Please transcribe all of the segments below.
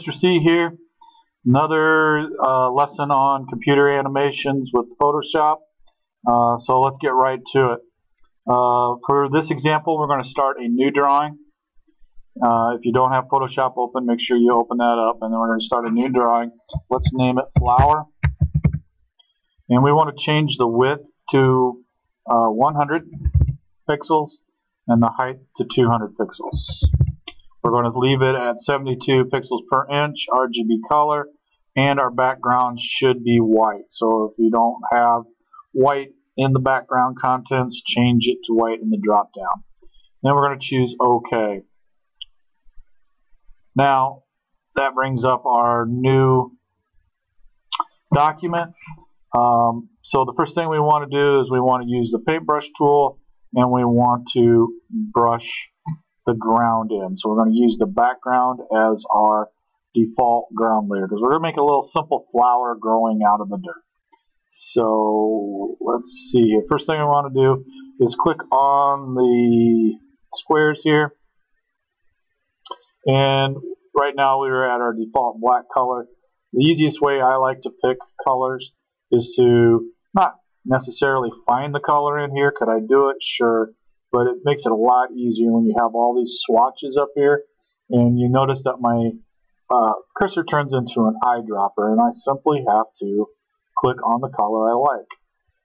Mr. C here. Another lesson on computer animations with Photoshop. So let's get right to it. For this example, we're going to start a new drawing. If you don't have Photoshop open, make sure you open that up, and then we're going to start a new drawing. Let's name it Flower. And we want to change the width to 100 pixels and the height to 200 pixels. We're going to leave it at 72 pixels per inch, RGB color, and our background should be white. So if you don't have white in the background contents, change it to white in the drop down. Then we're going to choose OK. Now that brings up our new document. So the first thing we want to do is we want to use the paintbrush tool, and we want to brush the ground in. So we're going to use the background as our default ground layer because we're going to make a little simple flower growing out of the dirt. So let's see here. First thing I want to do is click on the squares here, and right now we are at our default black color. The easiest way I like to pick colors is to not necessarily find the color in here. Could I do it? Sure. But it makes it a lot easier when you have all these swatches up here, and you notice that my cursor turns into an eyedropper, and I simply have to click on the color I like.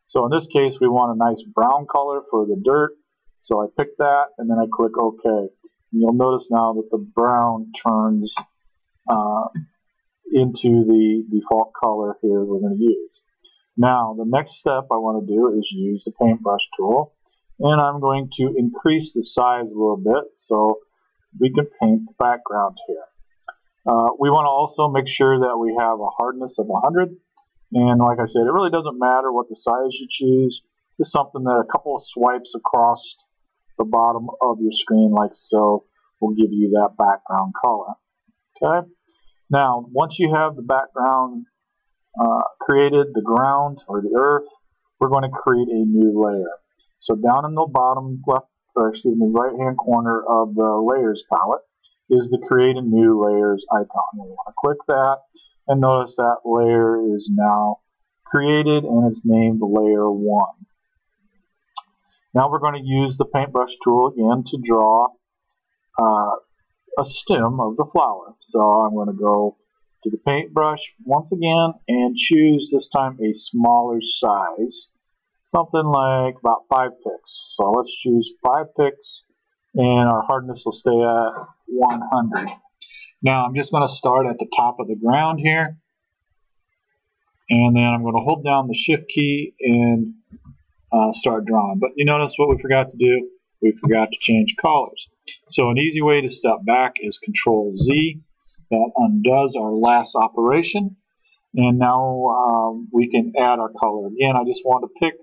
So in this case, we want a nice brown color for the dirt, so I pick that, and then I click OK. And you'll notice now that the brown turns into the default color here we're going to use. Now, the next step I want to do is use the paintbrush tool. And I'm going to increase the size a little bit so we can paint the background here. We want to also make sure that we have a hardness of 100. And like I said, it really doesn't matter what the size you choose. Just something that a couple of swipes across the bottom of your screen like so will give you that background color. Okay. Now, once you have the background created, the ground or the earth, we're going to create a new layer. So down in the bottom left, or excuse me, right-hand corner of the layers palette is the create a new layers icon. We want to click that, and notice that layer is now created and it's named layer 1. Now we're going to use the paintbrush tool again to draw a stem of the flower. So I'm going to go to the paintbrush once again and choose this time a smaller size. Something like about 5 pixels. So let's choose 5 pixels, and our hardness will stay at 100. Now I'm just going to start at the top of the ground here, and then I'm going to hold down the shift key and start drawing. But you notice what we forgot to do? We forgot to change colors. So an easy way to step back is Control Z. That undoes our last operation, and now we can add our color. Again, I just want to pick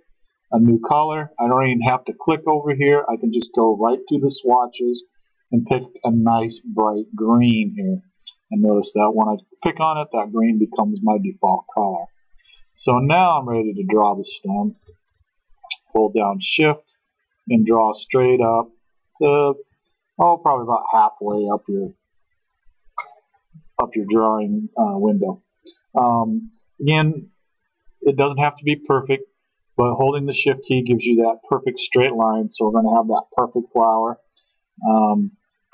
a new color. I don't even have to click over here. I can just go right to the swatches and pick a nice bright green here. And notice that when I pick on it, that green becomes my default color. So now I'm ready to draw the stem. Hold down Shift and draw straight up to probably about halfway up your drawing window. Again, it doesn't have to be perfect, but holding the shift key gives you that perfect straight line, so we're going to have that perfect flower.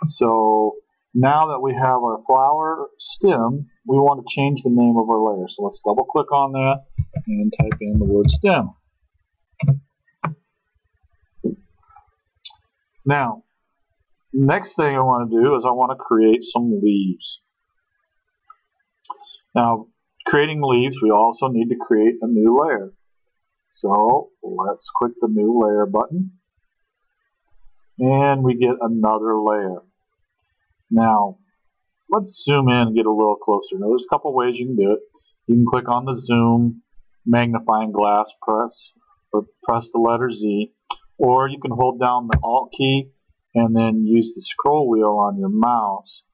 So now that we have our flower stem, we want to change the name of our layer. So let's double click on that and type in the word stem. Now, next thing I want to do is I want to create some leaves. Now, creating leaves, we also need to create a new layer. So let's click the new layer button, and we get another layer. Now let's zoom in and get a little closer. Now there's a couple ways you can do it. You can click on the zoom magnifying glass, press the letter Z, or you can hold down the Alt key and then use the scroll wheel on your mouse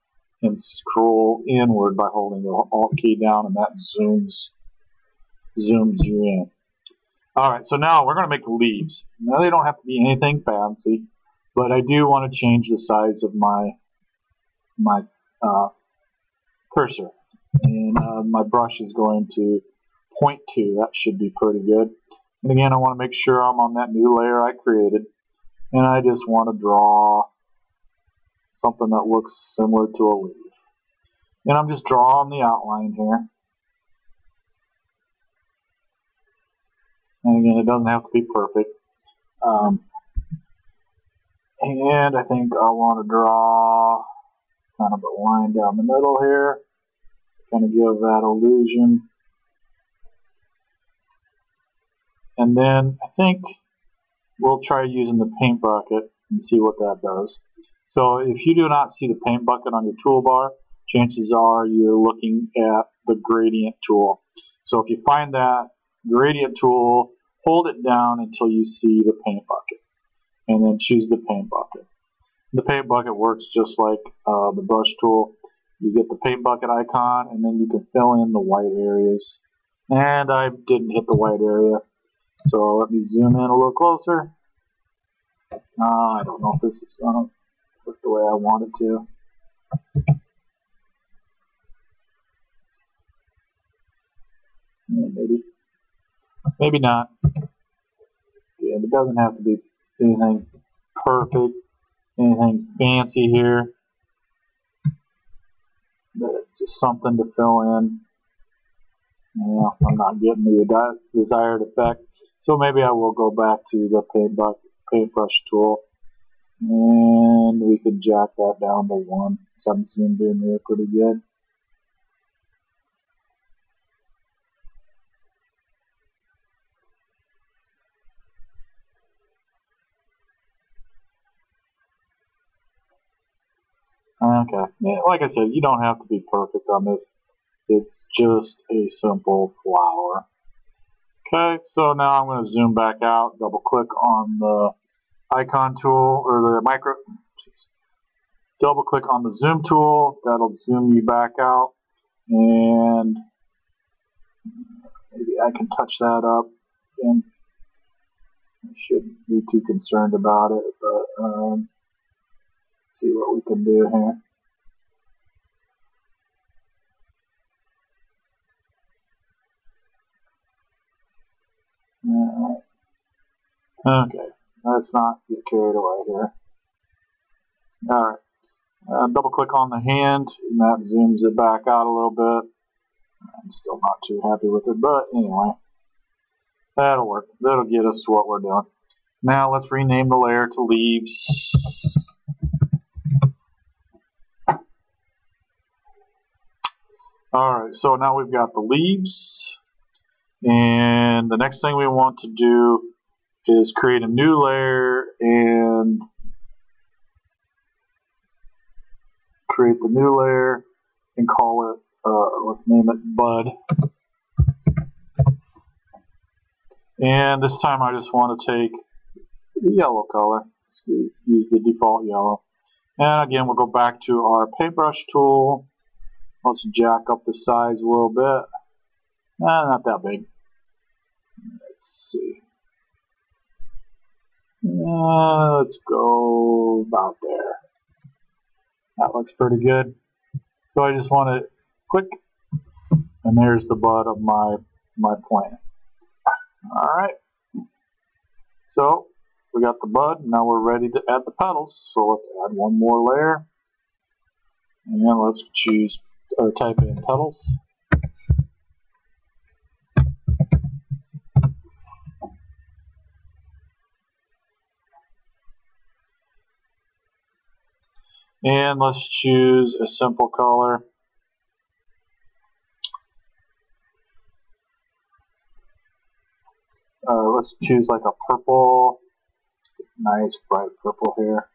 and scroll inward by holding the Alt key down, and that zooms you in. Alright, so now we're going to make leaves. Now they don't have to be anything fancy, but I do want to change the size of my cursor. And my brush is going to point to. That should be pretty good. And again, I want to make sure I'm on that new layer I created. And I just want to draw something that looks similar to a leaf. And I'm just drawing the outline here. And again, it doesn't have to be perfect. And I think I want to draw kind of a line down the middle here, kind of give that illusion. And then I think we'll try using the paint bucket and see what that does. So if you do not see the paint bucket on your toolbar, chances are you're looking at the gradient tool. So if you find that gradient tool, hold it down until you see the paint bucket, and then choose the paint bucket. The paint bucket works just like the brush tool. You get the paint bucket icon, and then you can fill in the white areas. And I didn't hit the white area, so let me zoom in a little closer. I don't know if this is going to work the way I want it to. Yeah, maybe not. Yeah, it doesn't have to be anything perfect, anything fancy here, but just something to fill in. Yeah, I'm not getting the desired effect, so maybe I will go back to the paintbrush tool, and we can jack that down to 1. So I'm zoomed in here pretty good. Okay, yeah, like I said, you don't have to be perfect on this. It's just a simple flower. Okay, so now I'm going to zoom back out, double click on the icon tool, or the double click on the zoom tool. That'll zoom you back out, and maybe I can touch that up. And I shouldn't be too concerned about it, but see what we can do here. Okay, let's not get carried away here. Alright, double click on the hand, and that zooms it back out a little bit. I'm still not too happy with it, but anyway, that'll work. That'll get us what we're doing. Now let's rename the layer to leaves. Alright, so now we've got the leaves, and the next thing we want to do is create a new layer and create the new layer and call it, let's name it Bud. And this time I just want to take the yellow color, use the default yellow. And again, we'll go back to our paintbrush tool. Let's jack up the size a little bit. Not that big. Let's see. Let's go about there. That looks pretty good. So I just want to click, and there's the bud of my plant. Alright. So we got the bud. Now we're ready to add the petals. So let's add one more layer. And let's choose or type in petals. And let's choose a simple color. Let's choose like a purple, nice bright purple here.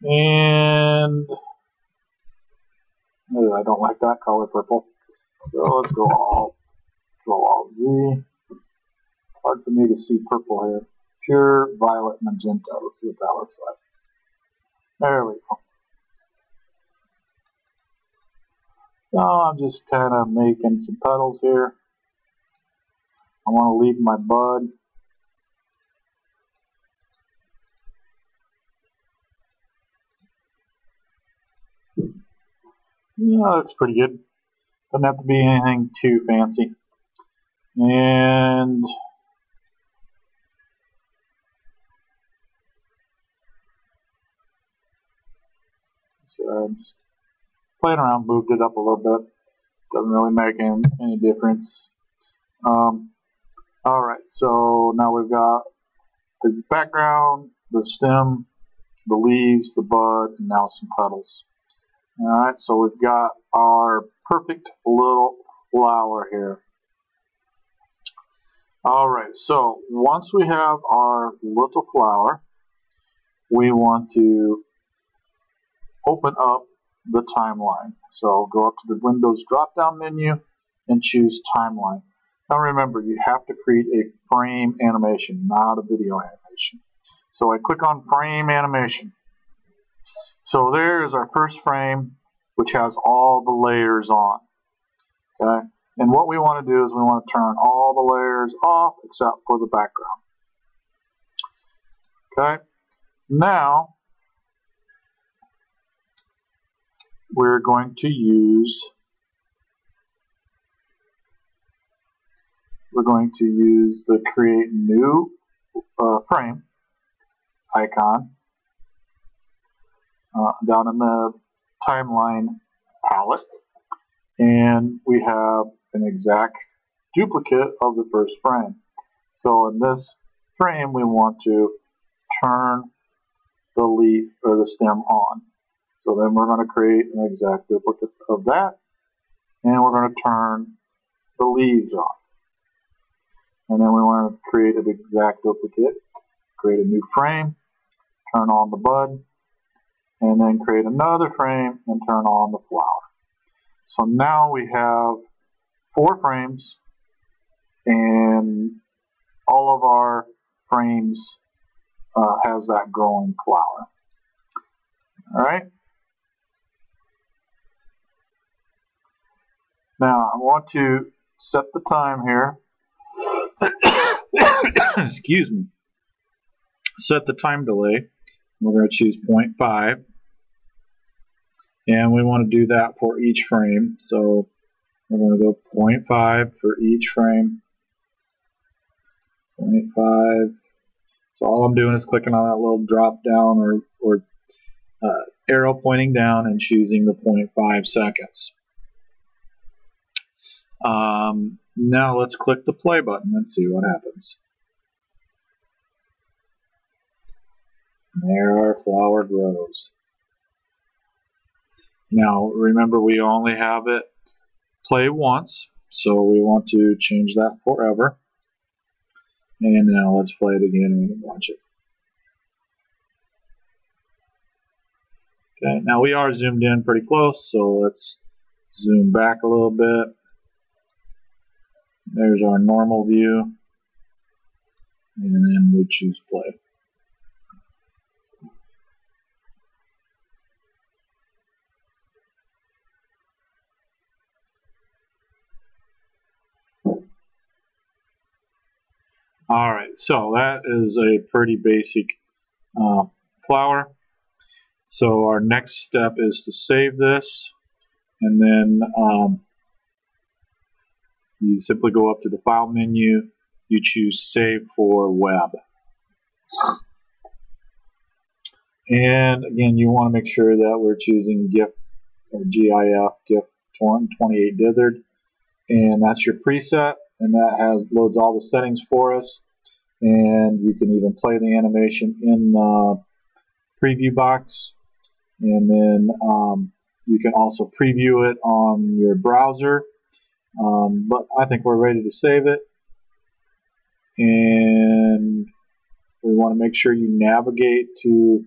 And I don't like that color purple. So let's go Alt Z. Hard for me to see purple here. Pure violet magenta. Let's see what that looks like. There we go. So I'm just kind of making some petals here. I want to leave my bud. Yeah, looks pretty good. Doesn't have to be anything too fancy. And so I'm just playing around, moved it up a little bit. Doesn't really make any difference. Alright, so now we've got the background, the stem, the leaves, the bud, and now some petals. Alright, so we've got our perfect little flower here. Alright, so once we have our little flower, we want to open up the timeline. So go up to the Windows drop-down menu and choose Timeline. Now remember, you have to create a frame animation, not a video animation. So I click on Frame Animation. So there is our first frame, which has all the layers on. Okay, and what we want to do is we want to turn all the layers off except for the background. Okay, now we're going to use the Create New Frame icon down in the timeline palette, and we have an exact duplicate of the first frame. So in this frame, we want to turn the leaf or the stem on. So then we're going to create an exact duplicate of that, and we're going to turn the leaves on. And then we want to create an exact duplicate, create a new frame, turn on the bud, and then create another frame and turn on the flower. So now we have 4 frames, and all of our frames has that growing flower. Alright. Now I want to set the time here. Excuse me. Set the time delay. We're going to choose 0.5. And we want to do that for each frame. So we're going to go 0.5 for each frame. 0.5. So all I'm doing is clicking on that little drop down or arrow pointing down and choosing the 0.5 seconds. Now let's click the play button and see what happens. And there our flower grows. Now remember, we only have it play once, so we want to change that forever. And now let's play it again and we can watch it. Okay, now we are zoomed in pretty close, so let's zoom back a little bit. There's our normal view, and then we choose play. Alright, so that is a pretty basic flower. So our next step is to save this, and then you simply go up to the File menu, you choose Save for Web. And again, you want to make sure that we're choosing GIF or GIF, GIF 28 dithered, and that's your preset, and that loads all the settings for us. And you can even play the animation in the preview box, and then you can also preview it on your browser. But I think we're ready to save it, and we want to make sure you navigate to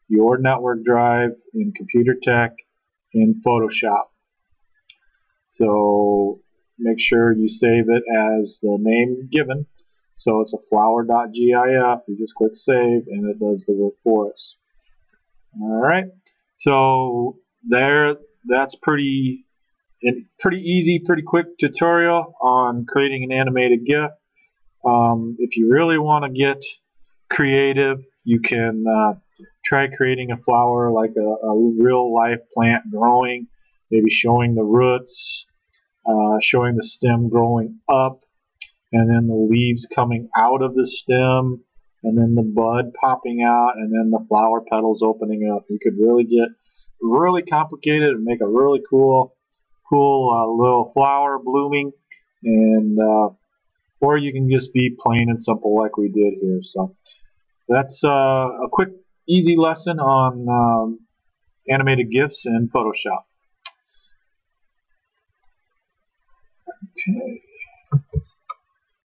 your network drive in Computer Tech in Photoshop. So make sure you save it as the name given. So it's a flower.gif. You just click save and it does the work for us. Alright, so that's pretty easy, pretty quick tutorial on creating an animated GIF. If you really want to get creative, you can try creating a flower like a real life plant growing. maybe showing the roots, showing the stem growing up, and then the leaves coming out of the stem, and then the bud popping out, and then the flower petals opening up. You could really get really complicated and make a really cool little flower blooming, and or you can just be plain and simple like we did here. So that's a quick, easy lesson on animated GIFs in Photoshop. Okay.